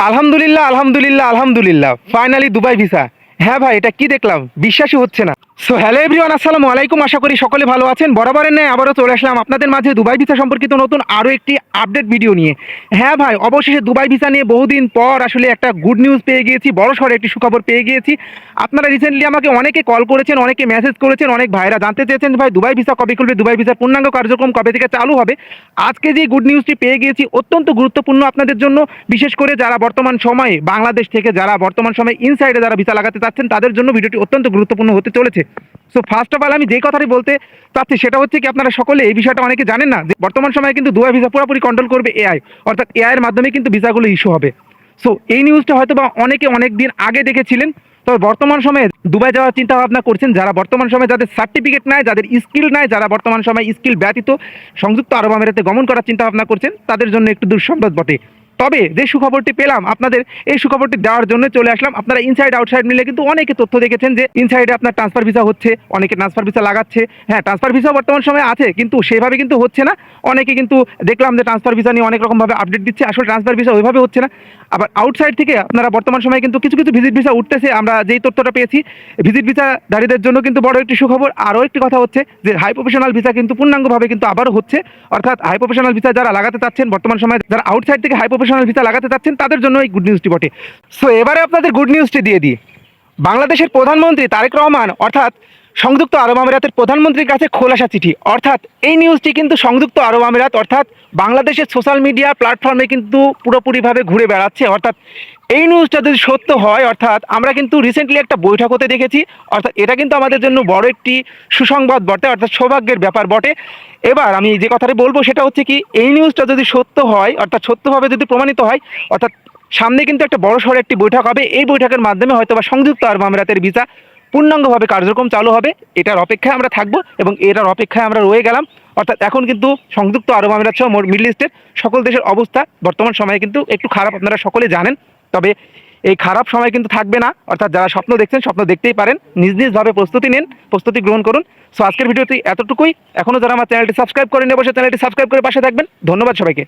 আলহামদুলিল্লাহ, আলহামদুলিল্লাহ, আলহামদুলিল্লাহ, ফাইনালি দুবাই ভিসা। হ্যাঁ ভাই, এটা কি দেখলাম, বিশ্বাসই হচ্ছে না। সো হ্যালো এভরিওয়ান, আসসালামু আলাইকুম। আশা করি সকলে ভালো আছেন। বরাবরের ন্যায় আবারও চলে আসলাম আপনাদের মাঝে দুবাই ভিসা সম্পর্কিত নতুন আরও একটি আপডেট ভিডিও নিয়ে। হ্যাঁ ভাই, অবশেষে দুবাই ভিসা নিয়ে বহুদিন পর আসলে একটা গুড নিউজ পেয়ে গিয়েছি, বড় সড় একটি সুখবর পেয়ে গিয়েছি। আপনারা রিসেন্টলি আমাকে অনেকে কল করেছেন, অনেকে মেসেজ করেছেন, অনেক ভাইরা জানতে চেয়েছেন ভাই দুবাই ভিসা কবে খুলবে, দুবাই ভিসার পূর্ণাঙ্গ কার্যক্রম কবে থেকে চালু হবে। আজকে যে গুড নিউজটি পেয়ে গিয়েছি অত্যন্ত গুরুত্বপূর্ণ আপনাদের জন্য, বিশেষ করে যারা বর্তমান সময়ে বাংলাদেশ থেকে যারা বর্তমান সময়ে ইনসাইডে যারা ভিসা লাগাতে চাচ্ছেন তাদের জন্য ভিডিওটি অত্যন্ত গুরুত্বপূর্ণ হতে চলেছে। সো ফার্স্ট অফ অল আমি যেই কথাটি বলতে চাচ্ছি সেটা হচ্ছে কি, আপনারা সকলে এই বিষয়টা অনেকে জানেন না যে বর্তমান সময়ে কিন্তু দুবাই ভিসা পুরোপুরি কন্ট্রোল করবে এআই, অর্থাৎ এআই এর মাধ্যমে কিন্তু ভিসাগুলো ইস্যু হবে। সো এই নিউজটা হয়তো বা অনেকে অনেক দিন আগে দেখেছিলেন, তবে বর্তমান সময়ে দুবাই যাওয়ার চিন্তা ভাবনা করছেন যারা বর্তমান সময়ে যাদের সার্টিফিকেট নাই, যাদের স্কিল নাই, যারা বর্তমান সময়ে স্কিল ব্যতীত সংযুক্ত আরব আমিরাতে গমন করার চিন্তা ভাবনা করছেন তাদের জন্য একটু দুঃসংবাদ বটে। তবে যে সুখবরটি পেলাম আপনাদের, এই সুখবরটি দেওয়ার জন্য চলে আসলাম। আপনারা ইনসাইড আউটসাইড মিলে কিন্তু অনেকে তথ্য দেখেছেন যে ইনসাইডে আপনার ট্রান্সফার ভিসা হচ্ছে, অনেকে ট্রান্সফার ভিসা লাগাচ্ছে। হ্যাঁ, ট্রান্সফার ভিসা বর্তমান সময়ে আছে কিন্তু সেভাবে কিন্তু হচ্ছে না। অনেকে কিন্তু দেখলাম যে ট্রান্সফার ভিসা নিয়ে অনেক রকমভাবে আপডেট দিচ্ছে, আসলে ট্রান্সফার ভিসা ওইভাবে হচ্ছে না। আবার আউটসাইড থেকে আপনারা বর্তমান সময়ে কিন্তু কিছু কিছু ভিজিট ভিসা উঠতেছে, আমরা যেই তথ্যটা পেয়েছি। ভিজিট ভিসাধারীদের জন্য কিন্তু বড় একটি সুখবর। আরও একটি কথা হচ্ছে যে হাই প্রফেশনাল ভিসা কিন্তু পূর্ণাঙ্গভাবে কিন্তু আবারও হচ্ছে, অর্থাৎ হাই প্রফেশনাল ভিসা যারা লাগাতে চাচ্ছেন বর্তমান সময়ে, যারা আউটসাইড থেকে হাই প্রফেশনাল ভিসা লাগাতে চাচ্ছেন তাদের জন্য এই গুড নিউজটি বটে। সো এবারে আপনাদের গুড নিউজটি দিয়ে দিই। বাংলাদেশের প্রধানমন্ত্রী তারেক রহমান অর্থাৎ সংযুক্ত আরব আমিরাতের প্রধানমন্ত্রীর কাছে খোলাসা চিঠি, অর্থাৎ এই নিউজটি কিন্তু সংযুক্ত আরব আমিরাত অর্থাৎ বাংলাদেশের সোশ্যাল মিডিয়া প্ল্যাটফর্মে কিন্তু পুরোপুরিভাবে ঘুরে বেড়াচ্ছে। অর্থাৎ এই নিউজটা যদি সত্য হয়, অর্থাৎ আমরা কিন্তু রিসেন্টলি একটা বৈঠক হতে দেখেছি, অর্থাৎ এটা কিন্তু আমাদের জন্য বড় একটি সুসংবাদ বটে, অর্থাৎ সৌভাগ্যের ব্যাপার বটে। এবার আমি যে কথাটি বলবো সেটা হচ্ছে কি, এই নিউজটা যদি সত্য হয়, অর্থাৎ সত্যভাবে যদি প্রমাণিত হয়, অর্থাৎ সামনে কিন্তু একটা বড় সড়ো একটি বৈঠক হবে। এই বৈঠকের মাধ্যমে হয়তো বা সংযুক্ত আরব আমিরাতের ভিসা পূর্ণাঙ্গভাবে কার্যক্রম চালু হবে। এটার অপেক্ষায় আমরা থাকবো এবং এটার অপেক্ষায় আমরা রয়ে গেলাম। অর্থাৎ এখন কিন্তু সংযুক্ত আরব আমিরাত সহ মিডল ইস্টের সকল দেশের অবস্থা বর্তমান সময়ে কিন্তু একটু খারাপ, আপনারা সকলে জানেন। তবে এই খারাপ সময় কিন্তু থাকবে না, অর্থাৎ যারা স্বপ্ন দেখছেন স্বপ্ন দেখতেই পারেন, নিজ নিজভাবে প্রস্তুতি নিন, প্রস্তুতি গ্রহণ করুন। সো আজকের ভিডিওটি এতটুকুই। এখনও যারা আমার চ্যানেলটি সাবস্ক্রাইব করেন অবশ্যই চ্যানেলটি সাবস্ক্রাইব করে পাশে থাকবেন। ধন্যবাদ সবাইকে।